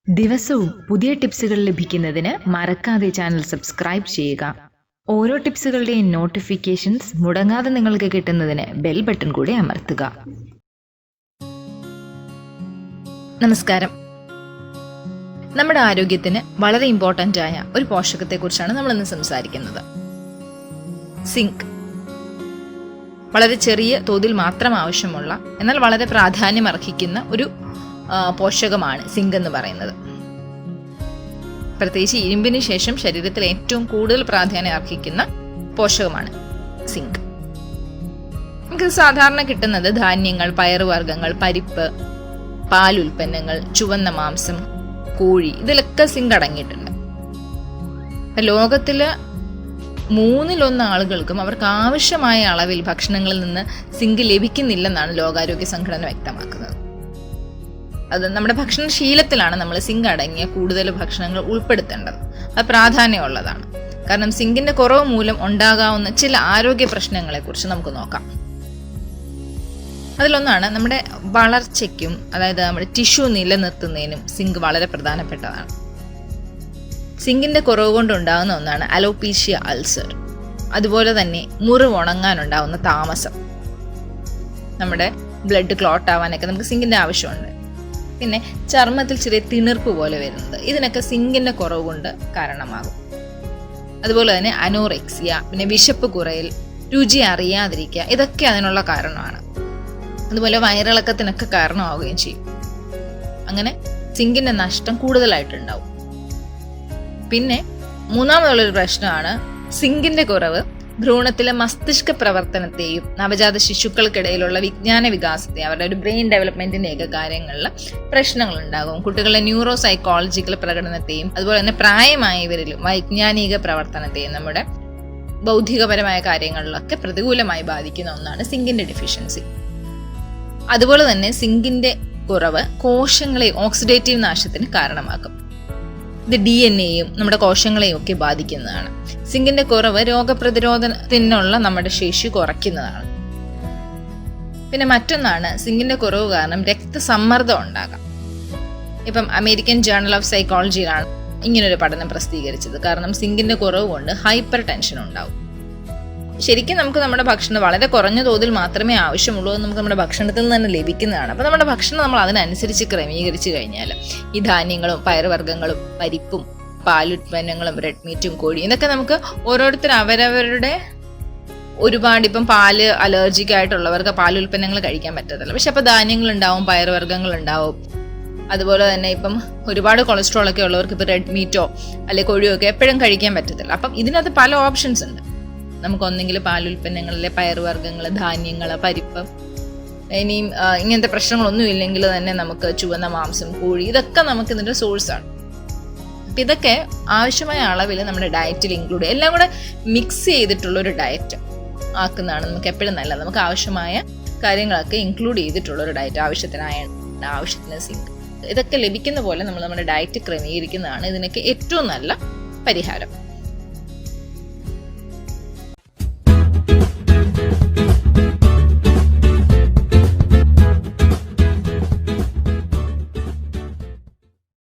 ദിവസവും പുതിയ ടിപ്സുകൾ ലഭിക്കുന്നതിന് മറക്കാതെ ചാനൽ സബ്സ്ക്രൈബ് ചെയ്യുക. ഓരോ ടിപ്സുകളുടെയും നോട്ടിഫിക്കേഷൻസ് മുടങ്ങാതെ നിങ്ങൾക്ക് കിട്ടുന്നതിന് ബെൽ ബട്ടൺ കൂടി അമർത്തുക. നമസ്കാരം. നമ്മുടെ ആരോഗ്യത്തിന് വളരെ ഇമ്പോർട്ടൻ്റ് ആയ ഒരു പോഷകത്തെക്കുറിച്ചാണ് നമ്മളിന്ന് സംസാരിക്കുന്നത്. സിങ്ക്. വളരെ ചെറിയ തോതിൽ മാത്രം ആവശ്യമുള്ള എന്നാൽ വളരെ പ്രാധാന്യം അർഹിക്കുന്ന ഒരു പോഷകമാണ് സിങ്ക് എന്ന് പറയുന്നത്. പ്രത്യേകിച്ച് ഇരുമ്പിന് ശേഷം ശരീരത്തിൽ ഏറ്റവും കൂടുതൽ പ്രാധാന്യം അർഹിക്കുന്ന പോഷകമാണ് സിങ്ക്. നമുക്ക് സാധാരണ കിട്ടുന്നത് ധാന്യങ്ങൾ, പയറുവർഗ്ഗങ്ങൾ, പരിപ്പ്, പാലുൽപ്പന്നങ്ങൾ, ചുവന്ന മാംസം, കോഴി, ഇതിലൊക്കെ സിങ്ക് അടങ്ങിയിട്ടുണ്ട്. ലോകത്തില് 1/3 ആളുകൾക്കും അവർക്ക് ആവശ്യമായ അളവിൽ ഭക്ഷണങ്ങളിൽ നിന്ന് സിങ്ക് ലഭിക്കുന്നില്ലെന്നാണ് ലോകാരോഗ്യ സംഘടന വ്യക്തമാക്കുന്നത്. അത് നമ്മുടെ ഭക്ഷണശീലത്തിലാണ് നമ്മൾ സിങ്ക് അടങ്ങിയ കൂടുതൽ ഭക്ഷണങ്ങൾ ഉൾപ്പെടുത്തേണ്ടത്. അത് പ്രാധാന്യമുള്ളതാണ്. കാരണം സിങ്കിന്റെ കുറവ് മൂലം ഉണ്ടാകാവുന്ന ചില ആരോഗ്യ പ്രശ്നങ്ങളെ കുറിച്ച് നമുക്ക് നോക്കാം. അതിലൊന്നാണ് നമ്മുടെ വളർച്ചയ്ക്കും, അതായത് നമ്മുടെ ടിഷ്യൂ നിലനിർത്തുന്നതിനും സിങ്ക് വളരെ പ്രധാനപ്പെട്ടതാണ്. സിങ്കിന്റെ കുറവ് കൊണ്ടുണ്ടാകുന്ന ഒന്നാണ് അലോപീഷ്യ അൾസർ. അതുപോലെ തന്നെ മുറിവ് ഉണങ്ങാനുണ്ടാവുന്ന താമസം, നമ്മുടെ ബ്ലഡ് ക്ലോട്ട് ആവാനൊക്കെ നമുക്ക് സിങ്കിന്റെ ആവശ്യമുണ്ട്. പിന്നെ ചർമ്മത്തിൽ ചെറിയ തിണർപ്പ് പോലെ വരുന്നത്, ഇതിനൊക്കെ സിങ്കിന്റെ കുറവ് കൊണ്ട് കാരണമാകും. അതുപോലെ തന്നെ അനോറെക്സിയ, പിന്നെ വിശപ്പ് കുറയൽ, രുചി അറിയാതിരിക്കുക, ഇതൊക്കെ അതിനുള്ള കാരണമാണ്. അതുപോലെ വയറിളക്കത്തിനൊക്കെ കാരണമാവുകയും ചെയ്യും. അങ്ങനെ സിങ്കിന്റെ നഷ്ടം കൂടുതലായിട്ടുണ്ടാവും. പിന്നെ മൂന്നാമതുള്ളൊരു പ്രശ്നമാണ് സിങ്കിന്റെ കുറവ് ഭ്രൂണത്തിലെ മസ്തിഷ്ക പ്രവർത്തനത്തെയും നവജാത ശിശുക്കൾക്കിടയിലുള്ള വിജ്ഞാന വികാസത്തെ, അവരുടെ ഒരു ബ്രെയിൻ ഡെവലപ്മെന്റിന്റെയൊക്കെ കാര്യങ്ങളിൽ പ്രശ്നങ്ങൾ ഉണ്ടാകും. കുട്ടികളുടെ ന്യൂറോ സൈക്കോളജിക്കൽ പ്രകടനത്തെയും അതുപോലെ തന്നെ പ്രായമായവരിലും വൈജ്ഞാനിക പ്രവർത്തനത്തെയും നമ്മുടെ ബൗദ്ധികപരമായ കാര്യങ്ങളിലൊക്കെ പ്രതികൂലമായി ബാധിക്കുന്ന ഒന്നാണ് സിങ്കിന്റെ ഡെഫിഷ്യൻസി. അതുപോലെ തന്നെ സിങ്കിന്റെ കുറവ് കോശങ്ങളെ ഓക്സിഡേറ്റീവ് നാശത്തിന് കാരണമാക്കും. ഇത് DNA-യും നമ്മുടെ കോശങ്ങളെയും ഒക്കെ ബാധിക്കുന്നതാണ്. സിങ്കിന്റെ കുറവ് രോഗപ്രതിരോധത്തിനുള്ള നമ്മുടെ ശേഷി കുറയ്ക്കുന്നതാണ്. പിന്നെ മറ്റൊന്നാണ്, സിങ്കിന്റെ കുറവ് കാരണം രക്തസമ്മർദ്ദം ഉണ്ടാകാം. ഇപ്പം അമേരിക്കൻ ജേർണൽ ഓഫ് സൈക്കോളജിയിലാണ് ഇങ്ങനൊരു പഠനം പ്രസിദ്ധീകരിച്ചത്. കാരണം സിങ്കിന്റെ കുറവ് കൊണ്ട് ഹൈപ്പർ ടെൻഷൻ ഉണ്ടാവും. ശരിക്കും നമുക്ക് നമ്മുടെ ഭക്ഷണം വളരെ കുറഞ്ഞ തോതിൽ മാത്രമേ ആവശ്യമുള്ളൂ, നമുക്ക് നമ്മുടെ ഭക്ഷണത്തിൽ നിന്ന് തന്നെ ലഭിക്കുന്നതാണ്. അപ്പോൾ നമ്മുടെ ഭക്ഷണം നമ്മൾ അതിനനുസരിച്ച് ക്രമീകരിച്ചു കഴിഞ്ഞാൽ ഈ ധാന്യങ്ങളും പയറുവർഗ്ഗങ്ങളും പരിപ്പും പാലുൽപ്പന്നങ്ങളും റെഡ് മീറ്റും കോഴി, ഇതൊക്കെ നമുക്ക് ഓരോരുത്തർ അവരവരുടെ ഒരുപാട്, ഇപ്പം പാല് അലർജിക് ആയിട്ടുള്ളവർക്ക് പാലുൽപ്പന്നങ്ങൾ കഴിക്കാൻ പറ്റത്തില്ല. പക്ഷെ അപ്പോൾ ധാന്യങ്ങൾ ഉണ്ടാവും, പയറുവർഗ്ഗങ്ങൾ ഉണ്ടാവും. അതുപോലെ തന്നെ ഇപ്പം ഒരുപാട് കൊളസ്ട്രോൾ ഒക്കെ ഉള്ളവർക്ക് ഇപ്പോൾ റെഡ് മീറ്റോ അല്ലെങ്കിൽ കോഴിയോ ഒക്കെ എപ്പോഴും കഴിക്കാൻ പറ്റത്തില്ല. അപ്പം ഇതിനകത്ത് പല ഓപ്ഷൻസ് ഉണ്ട്. നമുക്കൊന്നെങ്കിൽ പാലുൽപ്പന്നങ്ങളിലെ പയറുവർഗ്ഗങ്ങൾ, ധാന്യങ്ങൾ, പരിപ്പ്, ഇനിയും ഇങ്ങനത്തെ പ്രശ്നങ്ങളൊന്നും ഇല്ലെങ്കിൽ തന്നെ നമുക്ക് ചുവന്ന മാംസം, കോഴി, ഇതൊക്കെ നമുക്ക് ഇതിൻ്റെ സോഴ്സാണ്. അപ്പം ഇതൊക്കെ ആവശ്യമായ അളവിൽ നമ്മുടെ ഡയറ്റിൽ ഇൻക്ലൂഡ് ചെയ്യുക. എല്ലാം കൂടെ മിക്സ് ചെയ്തിട്ടുള്ളൊരു ഡയറ്റ് ആക്കുന്നതാണ് നമുക്ക് എപ്പോഴും നല്ലത്. നമുക്ക് ആവശ്യമായ കാര്യങ്ങളൊക്കെ ഇൻക്ലൂഡ് ചെയ്തിട്ടുള്ളൊരു ഡയറ്റ്, ആവശ്യത്തിന് അയൺ, ആവശ്യത്തിന് സിങ്ക്, ഇതൊക്കെ ലഭിക്കുന്ന പോലെ നമ്മൾ നമ്മുടെ ഡയറ്റ് ക്രമീകരിക്കുന്നതാണ് ഇതിനൊക്കെ ഏറ്റവും നല്ല പരിഹാരം.